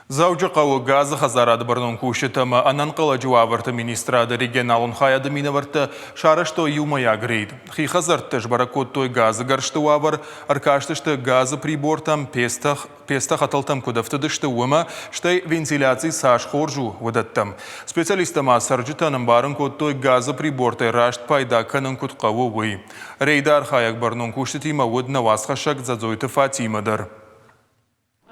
Заучы қауы газы қазарады бірнің көшітімі анан қала жуавырты министрады регионалын қаяды минавырты шарышты юмая грейд. Хи қазарты жбаракоттой газы гаршты уавыр, аркаштышты газы прибортам пестах атылтам көдіфтідішті өмі штай вентиляций саш хоржу выдаттым. Специалистама саржытаным барын коттой газы прибортай рашт пайда канын күтқауы уй. Рейдар хаяк бірнің көшітіма өдіна васқашак задзойты Фатимадыр.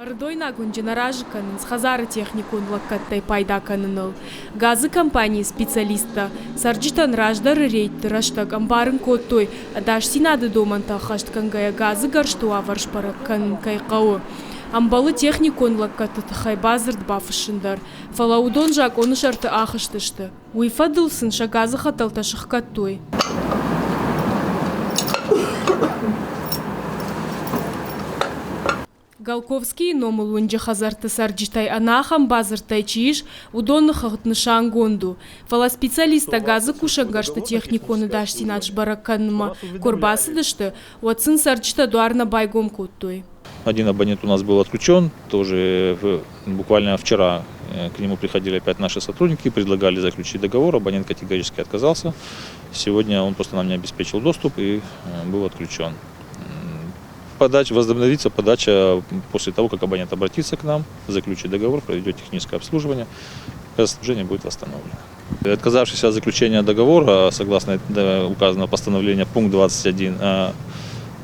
Ардойна гунджина ражиканын схазары техникун лаккаттай пайда каныныл. Газы компании специалиста сарджитан раждары рейд раштак амбарын коттой адаш синады доманта хашткангая газы гарштуа варшпара канын кайқауы. Амбалы техникун лаккатты хайбазырд бафышындар. Фалаудон жак оны шарты ахыштышты. Уйфадылсын ша газы хаталта шахкаттой. Галковский номул унджи хазарты сарджитай анахам базыртай чиш удонны хахтны шангонду. Фала специалиста газы кушангаршты техниконы даш синадж бараканма корбасы дышты, уатсын сарджита дуарна байгом коттой. Один абонент у нас был отключен, тоже буквально вчера к нему приходили опять наши сотрудники, предлагали заключить договор, абонент категорически отказался. Сегодня он просто нам не обеспечил доступ и был отключен. Возобновится подача после того, как абонент обратится к нам, заключит договор, проведет техническое обслуживание, обслуживание будет восстановлено. Отказавшись от заключения договора, согласно указанного постановления пункт 21,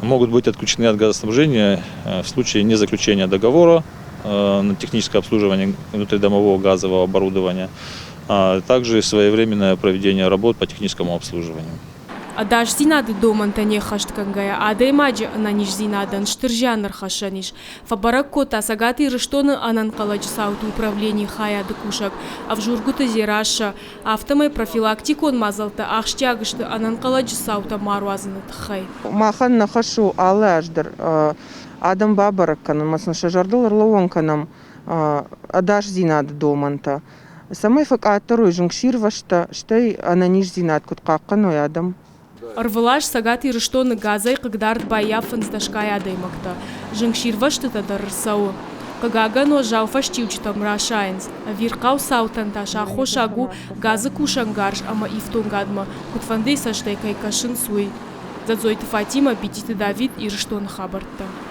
могут быть отключены от газоснабжения в случае незаключения договора на техническое обслуживание внутридомового газового оборудования, а также своевременное проведение работ по техническому обслуживанию. Адаш зинады доманта не хашткангая, адай маджи ананиш зинадан штыржанар хашаниш. Фабарак кота сагаты рыштоны анан каладжи сауты управление хаяды кушак, а в жургута зираша автомай профилактикон мазалта ахштягышты анан каладжи саута маруазыны тхай. Махан нахашу алаждыр адам бабаракканын масын шажардылар ловонканам адаш зинады доманта. Самай факатору жыңширвашта штай ананиш зинад куткаккан ой адам. Арвалаш сагаты рыштоны газай кагдард баяфын сдашкай адаймакта. Жыңширвашты тадарырсау. Кагагано жауфаштивчитам рашайнс. Виркау саутанта шахо шагу газы кушангарш ама ифтунгадма. Кутфандей саштай кайкашын суй. Задзойты Фатима, Бетиты Давид и рыштоны хабарта.